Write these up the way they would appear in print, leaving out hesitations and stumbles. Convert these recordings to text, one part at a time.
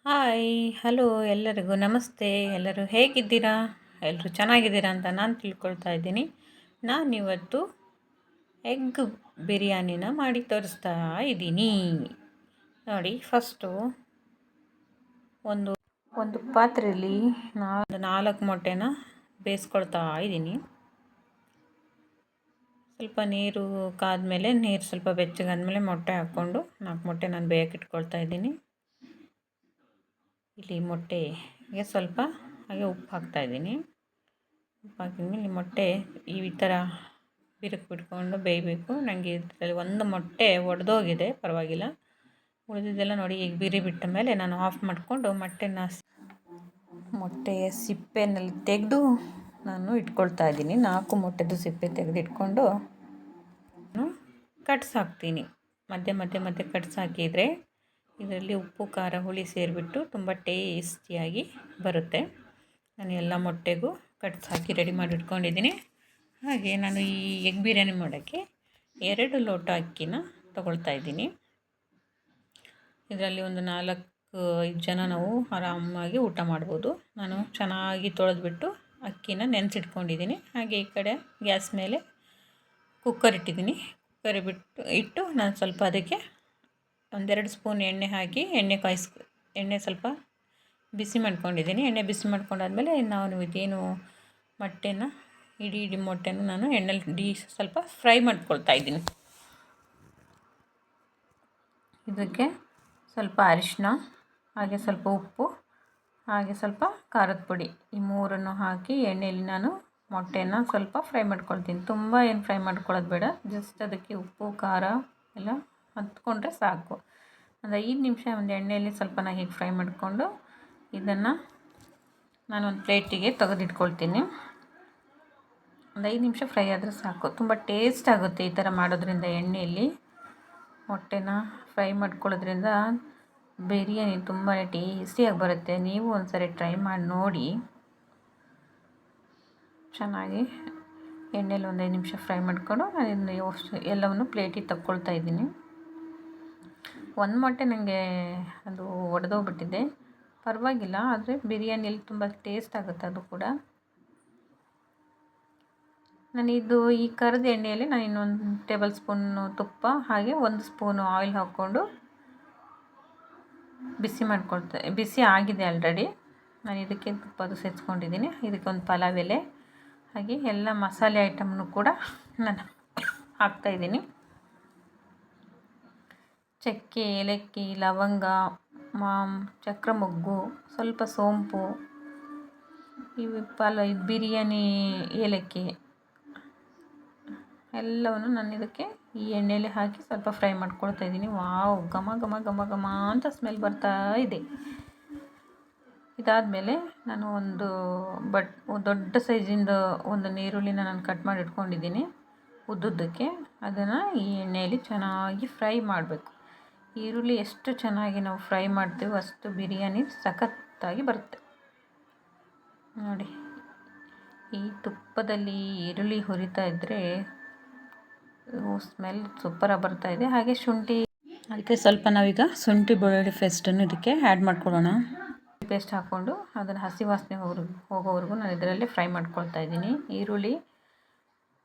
Hi hello ಎಲ್ಲರಿಗೂ ನಮಸ್ತೆ. ಎಲ್ಲರೂ ಹೇಗಿದ್ದೀರಾ? ಎಲ್ಲರೂ ಚೆನ್ನಾಗಿದ್ದೀರಾ ಅಂತ ನಾನು ತಿಳ್ಕೊಳ್ತಾ ಇದ್ದೀನಿ. ನಾನಿವತ್ತು ಎಗ್ ಬಿರಿಯಾನಿನ ಮಾಡಿ ತೋರಿಸ್ತಾ ಇದ್ದೀನಿ. ನೋಡಿ, ಫಸ್ಟು ಒಂದು ಒಂದು ಪಾತ್ರೆಯಲ್ಲಿ ನಾನು 4 ಮೊಟ್ಟೆನ ಬೇಯಿಸ್ಕೊಳ್ತಾ ಇದ್ದೀನಿ. ಸ್ವಲ್ಪ ನೀರು ಕಾದ್ಮೇಲೆ, ನೀರು ಸ್ವಲ್ಪ ಬೆಚ್ಚಗಾದ್ಮೇಲೆ ಮೊಟ್ಟೆ ಹಾಕ್ಕೊಂಡು 4 ಮೊಟ್ಟೆ ನಾನು ಬೇಯಕ್ಕೆ ಇಟ್ಕೊಳ್ತಾ ಇದ್ದೀನಿ. ಇಲ್ಲಿ ಮೊಟ್ಟೆಗೆ ಸ್ವಲ್ಪ ಹಾಗೆ ಉಪ್ಪು ಹಾಕ್ತಾಯಿದ್ದೀನಿ. ಉಪ್ಪು ಹಾಕಿದ್ಮೇಲೆ ಮೊಟ್ಟೆ ಈ ಥರ ಬಿರುಕು ಬಿಟ್ಕೊಂಡು ಬೇಯಬೇಕು. ನನಗೆ ಇದರಲ್ಲಿ ಒಂದು ಮೊಟ್ಟೆ ಒಡೆದೋಗಿದೆ, ಪರವಾಗಿಲ್ಲ. ಉಳಿದಿದ್ದೆಲ್ಲ ನೋಡಿ ಈಗ ಬಿರಿ ಬಿಟ್ಟ ಮೇಲೆ ನಾನು ಆಫ್ ಮಾಡಿಕೊಂಡು ಮೊಟ್ಟೆಯ ಸಿಪ್ಪೆನಲ್ಲಿ ತೆಗೆದು ನಾನು ಇಟ್ಕೊಳ್ತಾ ಇದ್ದೀನಿ. 4 ಮೊಟ್ಟೆದು ಸಿಪ್ಪೆ ತೆಗೆದು ಇಟ್ಕೊಂಡು ಕಟ್ಸಾಕ್ತೀನಿ. ಮಧ್ಯೆ ಕಟ್ಸಾಕಿದರೆ ಇದರಲ್ಲಿ ಉಪ್ಪು ಖಾರ ಹುಳಿ ಸೇರಿಬಿಟ್ಟು ತುಂಬ ಟೇಸ್ಟಿಯಾಗಿ ಬರುತ್ತೆ. ನಾನು ಎಲ್ಲ ಮೊಟ್ಟೆಗೂ ಕಟ್ಸಾಕಿ ರೆಡಿ ಮಾಡಿ ಇಟ್ಕೊಂಡಿದ್ದೀನಿ. ಹಾಗೆ ನಾನು ಈ ಎಗ್ ಬಿರಿಯಾನಿ ಮಾಡೋಕ್ಕೆ 2 ಲೋಟ ಅಕ್ಕಿನ ತೊಗೊಳ್ತಾ ಇದ್ದೀನಿ. ಇದರಲ್ಲಿ ಒಂದು 4-5 ಜನ ನಾವು ಆರಾಮಾಗಿ ಊಟ ಮಾಡ್ಬೋದು. ನಾನು ಚೆನ್ನಾಗಿ ತೊಳೆದ್ಬಿಟ್ಟು ಅಕ್ಕಿನ ನೆನೆಸಿಟ್ಕೊಂಡಿದ್ದೀನಿ. ಹಾಗೆ ಈ ಕಡೆ ಗ್ಯಾಸ್ ಮೇಲೆ ಕುಕ್ಕರ್ ಇಟ್ಟಿದ್ದೀನಿ. ಕುಕ್ಕರ್ ಇಟ್ಟು ನಾನು ಸ್ವಲ್ಪ ಅದಕ್ಕೆ 1-2 ಸ್ಪೂನ್ ಎಣ್ಣೆ ಹಾಕಿ ಎಣ್ಣೆ ಸ್ವಲ್ಪ ಬಿಸಿ ಮಾಡ್ಕೊಂಡಿದ್ದೀನಿ. ಎಣ್ಣೆ ಬಿಸಿ ಮಾಡ್ಕೊಂಡಾದ್ಮೇಲೆ ನಾನು ಇದೇನು ಮೊಟ್ಟೆನ ಇಡೀ ಮೊಟ್ಟೆನ ನಾನು ಎಣ್ಣೆಲಿ ಸ್ವಲ್ಪ ಫ್ರೈ ಮಾಡ್ಕೊಳ್ತಾ ಇದ್ದೀನಿ. ಇದಕ್ಕೆ ಸ್ವಲ್ಪ ಅರಿಶಿನ, ಹಾಗೆ ಸ್ವಲ್ಪ ಉಪ್ಪು, ಹಾಗೆ ಸ್ವಲ್ಪ ಖಾರದ ಪುಡಿ, ಈ 3 ಹಾಕಿ ಎಣ್ಣೆಯಲ್ಲಿ ನಾನು ಮೊಟ್ಟೆನ ಸ್ವಲ್ಪ ಫ್ರೈ ಮಾಡ್ಕೊಳ್ತೀನಿ. ತುಂಬ ಏನು ಫ್ರೈ ಮಾಡ್ಕೊಳ್ಳೋದು ಬೇಡ, ಜಸ್ಟ್ ಅದಕ್ಕೆ ಉಪ್ಪು ಖಾರ ಎಲ್ಲ ಹತ್ಕೊಂಡ್ರೆ ಸಾಕು. ಒಂದು 5 ನಿಮಿಷ ಒಂದು ಎಣ್ಣೆಯಲ್ಲಿ ಸ್ವಲ್ಪ ಹೀಗೆ ಫ್ರೈ ಮಾಡಿಕೊಂಡು ಇದನ್ನು ನಾನು ಒಂದು ಪ್ಲೇಟಿಗೆ ತೆಗೆದಿಟ್ಕೊಳ್ತೀನಿ. ಒಂದು 5 ನಿಮಿಷ ಫ್ರೈ ಆದರೆ ಸಾಕು. ತುಂಬ ಟೇಸ್ಟ್ ಆಗುತ್ತೆ ಈ ಥರ ಮಾಡೋದ್ರಿಂದ. ಎಣ್ಣೆಯಲ್ಲಿ ಮೊಟ್ಟೆನ ಫ್ರೈ ಮಾಡ್ಕೊಳ್ಳೋದ್ರಿಂದ ಬಿರಿಯಾನಿ ತುಂಬಾ ಟೇಸ್ಟಿಯಾಗಿ ಬರುತ್ತೆ. ನೀವು ಒಂದ್ಸರಿ ಟ್ರೈ ಮಾಡಿ ನೋಡಿ. ಚೆನ್ನಾಗಿ ಎಣ್ಣೆಯಲ್ಲಿ ಒಂದು 5 ನಿಮಿಷ ಫ್ರೈ ಮಾಡಿಕೊಂಡು ನಾನು ಎಲ್ಲವನ್ನು ಪ್ಲೇಟಿಗೆ ತಗೊಳ್ತಾ ಇದ್ದೀನಿ. ಒಂದು ಮೊಟ್ಟೆ ನನಗೆ ಅದು ಒಡೆದೋಗ್ಬಿಟ್ಟಿದೆ, ಪರವಾಗಿಲ್ಲ. ಆದರೆ ಬಿರಿಯಾನಿಯಲ್ಲಿ ತುಂಬ ಟೇಸ್ಟ್ ಆಗುತ್ತೆ ಅದು ಕೂಡ. ನಾನಿದು ಈ ಕರಿದ ಎಣ್ಣೆಯಲ್ಲಿ ನಾನು ಇನ್ನೊಂದು ಟೇಬಲ್ ಸ್ಪೂನು ತುಪ್ಪ, ಹಾಗೆ 1 ಸ್ಪೂನು ಆಯಿಲ್ ಹಾಕ್ಕೊಂಡು ಬಿಸಿ ಆಗಿದೆ ಆಲ್ರೆಡಿ. ನಾನು ಇದಕ್ಕೆ ತುಪ್ಪದು ಸೇರಿಸ್ಕೊಂಡಿದ್ದೀನಿ. ಇದಕ್ಕೆ ಒಂದು ಪಲಾವ್ ಎಲೆ, ಹಾಗೆ ಎಲ್ಲ ಮಸಾಲೆ ಐಟಮ್ನು ಕೂಡ ನಾನು ಹಾಕ್ತಾಯಿದ್ದೀನಿ. ಚಕ್ಕೆ, ಏಲಕ್ಕಿ, ಲವಂಗ, ಚಕ್ರ ಮೊಗ್ಗು, ಸ್ವಲ್ಪ ಸೋಂಪು, ಈ ಬಿರಿಯಾನಿ ಏಲಕ್ಕಿ ಎಲ್ಲವನ್ನು ನಾನು ಇದಕ್ಕೆ ಈ ಎಣ್ಣೆಯಲ್ಲಿ ಹಾಕಿ ಸ್ವಲ್ಪ ಫ್ರೈ ಮಾಡ್ಕೊಳ್ತಾ ಇದ್ದೀನಿ. ವಾವ್, ಘಮ ಘಮ ಘಮ ಘಮ ಅಂತ ಸ್ಮೆಲ್ ಬರ್ತಾ ಇದೆ. ಇದಾದಮೇಲೆ ನಾನು ಒಂದು ದೊಡ್ಡ ಸೈಜಿಂದ ಒಂದು ನೀರುಳ್ಳಿನ ನಾನು ಕಟ್ ಮಾಡಿ ಇಟ್ಕೊಂಡಿದ್ದೀನಿ ಉದ್ದುದ್ದಕ್ಕೆ. ಅದನ್ನು ಈ ಎಣ್ಣೆಯಲ್ಲಿ ಚೆನ್ನಾಗಿ ಫ್ರೈ ಮಾಡಬೇಕು. ಈರುಳ್ಳಿ ಎಷ್ಟು ಚೆನ್ನಾಗಿ ನಾವು ಫ್ರೈ ಮಾಡ್ತೀವೋ ಅಷ್ಟು ಬಿರಿಯಾನಿ ಸಖತ್ತಾಗಿ ಬರುತ್ತೆ. ನೋಡಿ, ಈ ತುಪ್ಪದಲ್ಲಿ ಈರುಳ್ಳಿ ಹುರಿತಾ ಇದ್ದರೆ ಸ್ಮೆಲ್ ಸೂಪರಾಗಿ ಬರ್ತಾ ಇದೆ. ಹಾಗೆ ಶುಂಠಿ, ಅದಕ್ಕೆ ಸ್ವಲ್ಪ ನಾವೀಗ ಶುಂಠಿ ಬೆಳ್ಳುಳ್ಳಿ ಪೇಸ್ಟನ್ನು ಇದಕ್ಕೆ ಆ್ಯಡ್ ಮಾಡ್ಕೊಳ್ಳೋಣ. ಪೇಸ್ಟ್ ಹಾಕ್ಕೊಂಡು ಅದನ್ನು ಹಸಿ ವಾಸನೆ ಹೋಗೋವರೆಗೂ ನಾನು ಇದರಲ್ಲಿ ಫ್ರೈ ಮಾಡ್ಕೊಳ್ತಾ ಇದ್ದೀನಿ. ಈರುಳ್ಳಿ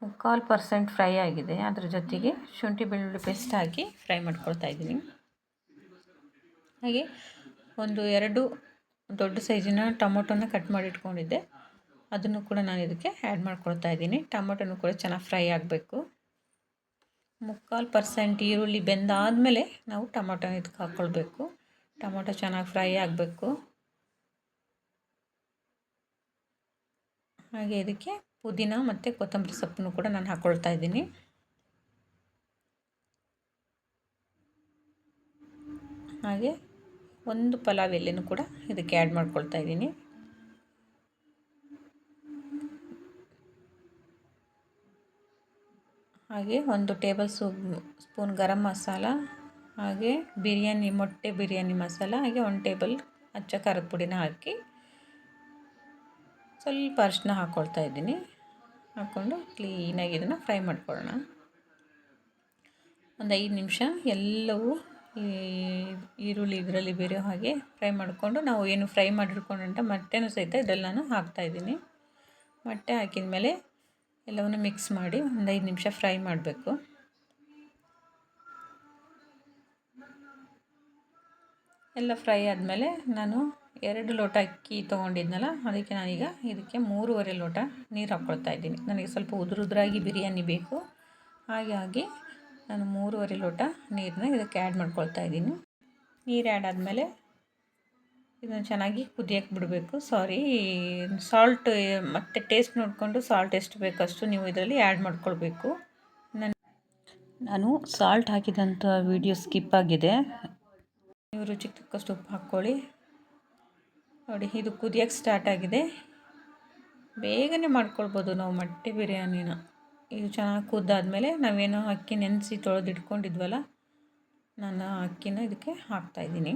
3/4% ಫ್ರೈ ಆಗಿದೆ. ಅದ್ರ ಜೊತೆಗೆ ಶುಂಠಿ ಬೆಳ್ಳುಳ್ಳಿ ಪೇಸ್ಟ್ ಹಾಕಿ ಫ್ರೈ ಮಾಡ್ಕೊಳ್ತಾ ಇದ್ದೀನಿ. ಹಾಗೆ 2 ದೊಡ್ಡ ಸೈಜಿನ ಟೊಮೊಟೊನ ಕಟ್ ಮಾಡಿ ಇಟ್ಕೊಂಡಿದ್ದೆ, ಅದನ್ನು ಕೂಡ ನಾನು ಇದಕ್ಕೆ ಆ್ಯಡ್ ಮಾಡ್ಕೊಳ್ತಾ ಇದ್ದೀನಿ. ಟೊಮೊಟೊನು ಕೂಡ ಚೆನ್ನಾಗಿ ಫ್ರೈ ಆಗಬೇಕು. 3/4% ಈರುಳ್ಳಿ ಬೆಂದಾದಮೇಲೆ ನಾವು ಟೊಮೊಟೊ ಇದಕ್ಕೆ ಹಾಕ್ಕೊಳ್ಬೇಕು. ಟೊಮೊಟೊ ಚೆನ್ನಾಗಿ ಫ್ರೈ ಆಗಬೇಕು. ಹಾಗೆ ಇದಕ್ಕೆ ಪುದೀನ ಮತ್ತು ಕೊತ್ತಂಬರಿ ಸೊಪ್ಪನ್ನು ಕೂಡ ನಾನು ಹಾಕ್ಕೊಳ್ತಾ ಇದ್ದೀನಿ. ಹಾಗೆ ಒಂದು ಪಲಾವ್ ಎಲೆನೂ ಕೂಡ ಇದಕ್ಕೆ ಆ್ಯಡ್ ಮಾಡ್ಕೊಳ್ತಾ ಇದ್ದೀನಿ. ಹಾಗೆ 1 ಟೇಬಲ್ ಸ್ಪೂನ್ ಗರಂ ಮಸಾಲ, ಹಾಗೆ ಮೊಟ್ಟೆ ಬಿರಿಯಾನಿ ಮಸಾಲ, ಹಾಗೆ 1 ಟೇಬಲ್ ಅಚ್ಚ ಖಾರದ ಪುಡಿನ ಹಾಕಿ ಸ್ವಲ್ಪ ಅರಿಶಿನ ಹಾಕ್ಕೊಳ್ತಾ ಇದ್ದೀನಿ. ಹಾಕ್ಕೊಂಡು ಕ್ಲೀನಾಗಿ ಇದನ್ನು ಫ್ರೈ ಮಾಡ್ಕೊಳ್ಳೋಣ. ಒಂದು 5 ನಿಮಿಷ ಎಲ್ಲವೂ ಈ ಈರುಳ್ಳಿ ಇದರಲ್ಲಿ ಬೇರೆ ಹಾಗೆ ಫ್ರೈ ಮಾಡಿಕೊಂಡು ನಾವು ಏನು ಫ್ರೈ ಮಾಡಿಟ್ಕೊಂಡಂಥ ಮೊಟ್ಟೆನೂ ಸಹಿತ ಇದರಲ್ಲಿ ನಾನು ಹಾಕ್ತಾಯಿದ್ದೀನಿ. ಮೊಟ್ಟೆ ಹಾಕಿದ ಮೇಲೆ ಎಲ್ಲವನ್ನು ಮಿಕ್ಸ್ ಮಾಡಿ ಒಂದು 5 ನಿಮಿಷ ಫ್ರೈ ಮಾಡಬೇಕು. ಎಲ್ಲ ಫ್ರೈ ಆದಮೇಲೆ ನಾನು 2 ಲೋಟ ಅಕ್ಕಿ ತೊಗೊಂಡಿದ್ನಲ್ಲ, ಅದಕ್ಕೆ ನಾನೀಗ ಇದಕ್ಕೆ 3.5 ಲೋಟ ನೀರು ಹಾಕ್ಕೊಳ್ತಾ ಇದ್ದೀನಿ. ನನಗೆ ಸ್ವಲ್ಪ ಉದುರಾಗಿ ಬಿರಿಯಾನಿ ಬೇಕು, ಹಾಗಾಗಿ ನಾನು 3.5 ಲೋಟ ನೀರನ್ನ ಇದಕ್ಕೆ ಆ್ಯಡ್ ಮಾಡ್ಕೊಳ್ತಾ ಇದ್ದೀನಿ. ನೀರು ಆ್ಯಡ್ ಆದಮೇಲೆ ಇದನ್ನು ಚೆನ್ನಾಗಿ ಕುದಿಯೋಕ್ಕೆ ಬಿಡಬೇಕು. ಸಾಲ್ಟ್ ಮತ್ತು ಟೇಸ್ಟ್ ನೋಡಿಕೊಂಡು ಸಾಲ್ಟ್ ಎಷ್ಟು ಬೇಕಷ್ಟು ನೀವು ಇದರಲ್ಲಿ ಆ್ಯಡ್ ಮಾಡ್ಕೊಳ್ಬೇಕು. ನಾನು ಸಾಲ್ಟ್ ಹಾಕಿದಂಥ ವಿಡಿಯೋ ಸ್ಕಿಪ್ ಆಗಿದೆ, ನೀವು ರುಚಿಗೆ ತಕ್ಕಷ್ಟು ಉಪ್ಪು ಹಾಕ್ಕೊಳ್ಳಿ. ನೋಡಿ, ಇದು ಕುದಿಯೋಕ್ಕೆ ಸ್ಟಾರ್ಟ್ ಆಗಿದೆ. ಬೇಗನೆ ಮಾಡ್ಕೊಳ್ಬೋದು ನಾವು ಮೊಟ್ಟೆ ಬಿರಿಯಾನಿನ. ಇದು ಚೆನ್ನಾಗಿ ಕುದ್ದಾದಮೇಲೆ ನಾವೇನೋ ಅಕ್ಕಿ ನೆನೆಸಿ ತೊಳೆದಿಟ್ಕೊಂಡಿದ್ವಲ್ಲ, ನಾನು ಅಕ್ಕಿನ ಇದಕ್ಕೆ ಹಾಕ್ತಾಯಿದ್ದೀನಿ.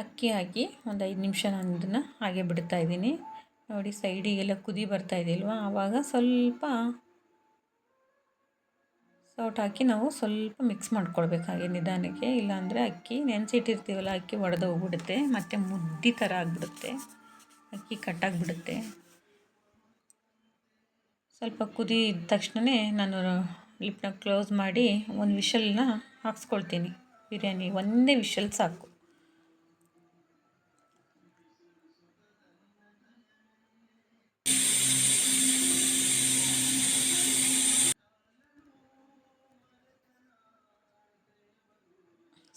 ಅಕ್ಕಿ ಹಾಕಿ ಒಂದು 5 ನಿಮಿಷ ನಾನು ಇದನ್ನು ಹಾಗೆ ಬಿಡ್ತಾಯಿದ್ದೀನಿ. ನೋಡಿ, ಸೈಡಿಗೆಲ್ಲ ಕುದಿ ಬರ್ತಾಯಿದೆಯಲ್ವ, ಆವಾಗ ಸ್ವಲ್ಪ ಸೌಟ್ ಹಾಕಿ ನಾವು ಸ್ವಲ್ಪ ಮಿಕ್ಸ್ ಮಾಡ್ಕೊಳ್ಬೇಕು ಹಾಗೆ ನಿಧಾನಕ್ಕೆ. ಇಲ್ಲಾಂದರೆ ಅಕ್ಕಿ ನೆನೆಸಿಟ್ಟಿರ್ತೀವಲ್ಲ, ಅಕ್ಕಿ ಒಡೆದೋಗ್ಬಿಡುತ್ತೆ, ಮತ್ತು ಮುದ್ದೆ ಥರ ಆಗಿಬಿಡುತ್ತೆ, ಅಕ್ಕಿ ಕಟ್ಟಾಗಿಬಿಡುತ್ತೆ. ಸ್ವಲ್ಪ ಕುದಿದ ತಕ್ಷಣವೇ ನಾನು ಲಿಪ್ನ ಕ್ಲೋಸ್ ಮಾಡಿ ಒಂದು ವಿಷಲ್ನ ಹಾಕ್ಸ್ಕೊಳ್ತೀನಿ. ಬಿರಿಯಾನಿ ಒಂದೇ ವಿಷಲ್ ಸಾಕು.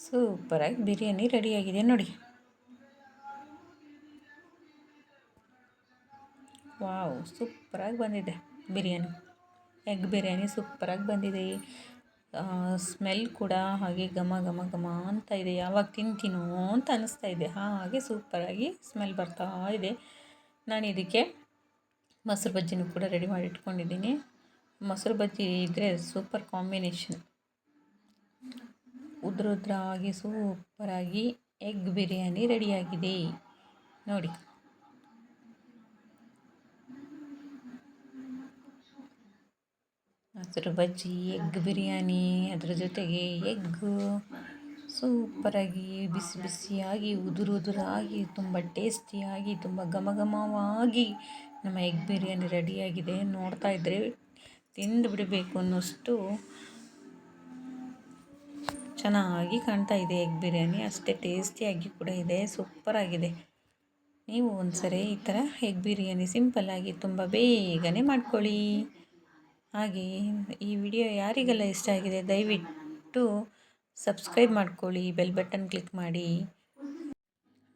ಸೂಪರಾಗಿ ಬಿರಿಯಾನಿ ರೆಡಿಯಾಗಿದೆ ನೋಡಿ. ವಾವ್, ಸೂಪರಾಗಿ ಬಂದಿದೆ ಬಿರಿಯಾನಿ. ಎಗ್ ಬಿರಿಯಾನಿ ಸೂಪರಾಗಿ ಬಂದಿದೆ. ಸ್ಮೆಲ್ ಕೂಡ ಹಾಗೆ ಘಮ ಘಮ ಘಮ ಅಂತ ಇದೆ. ಯಾವಾಗ ತಿಂತೀನೋ ಅಂತ ಅನ್ನಿಸ್ತಾ ಇದೆ, ಹಾಗೆ ಸೂಪರಾಗಿ ಸ್ಮೆಲ್ ಬರ್ತಾ ಇದೆ. ನಾನು ಇದಕ್ಕೆ ಮೊಸರು ಬಜ್ಜಿನೂ ಕೂಡ ರೆಡಿ ಮಾಡಿ ಇಟ್ಕೊಂಡಿದ್ದೀನಿ. ಮೊಸರು ಬಜ್ಜಿ ಇದ್ದರೆ ಸೂಪರ್ ಕಾಂಬಿನೇಷನ್. ಉದ್ರಾಗಿ ಸೂಪರಾಗಿ ಎಗ್ ಬಿರಿಯಾನಿ ರೆಡಿಯಾಗಿದೆ ನೋಡಿ. ಮೊಸರು ಬಜ್ಜಿ, ಎಗ್ ಬಿರಿಯಾನಿ, ಅದರ ಜೊತೆಗೆ ಎಗ್ಗು ಸೂಪರಾಗಿ ಬಿಸಿ ಬಿಸಿಯಾಗಿ ಉದುರಾಗಿ ತುಂಬ ಟೇಸ್ಟಿಯಾಗಿ ತುಂಬ ಘಮ ಘಮವಾಗಿ ನಮ್ಮ ಎಗ್ ಬಿರಿಯಾನಿ ರೆಡಿಯಾಗಿದೆ. ನೋಡ್ತಾ ಇದ್ದರೆ ತಿಂದು ಬಿಡಬೇಕು ಅನ್ನೋಷ್ಟು ಚೆನ್ನಾಗಿ ಕಾಣ್ತಾ ಇದೆ ಎಗ್ ಬಿರಿಯಾನಿ. ಅಷ್ಟೇ ಟೇಸ್ಟಿಯಾಗಿ ಕೂಡ ಇದೆ, ಸೂಪರಾಗಿದೆ. ನೀವು ಒಂದ್ಸರಿ ಈ ಥರ ಎಗ್ ಬಿರಿಯಾನಿ ಸಿಂಪಲ್ಲಾಗಿ ತುಂಬ ಬೇಗನೆ ಮಾಡ್ಕೊಳ್ಳಿ. ಹಾಗೆ ಈ ವಿಡಿಯೋ ಯಾರಿಗೆಲ್ಲ ಇಷ್ಟ ಆಗಿದೆ ದಯವಿಟ್ಟು ಸಬ್ಸ್ಕ್ರೈಬ್ ಮಾಡ್ಕೊಳ್ಳಿ, ಬೆಲ್ ಬಟನ್ ಕ್ಲಿಕ್ ಮಾಡಿ,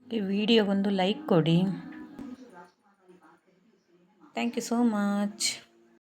ಈ ವಿಡಿಯೋಗೊಂದು ಲೈಕ್ ಕೊಡಿ. Thank you so much.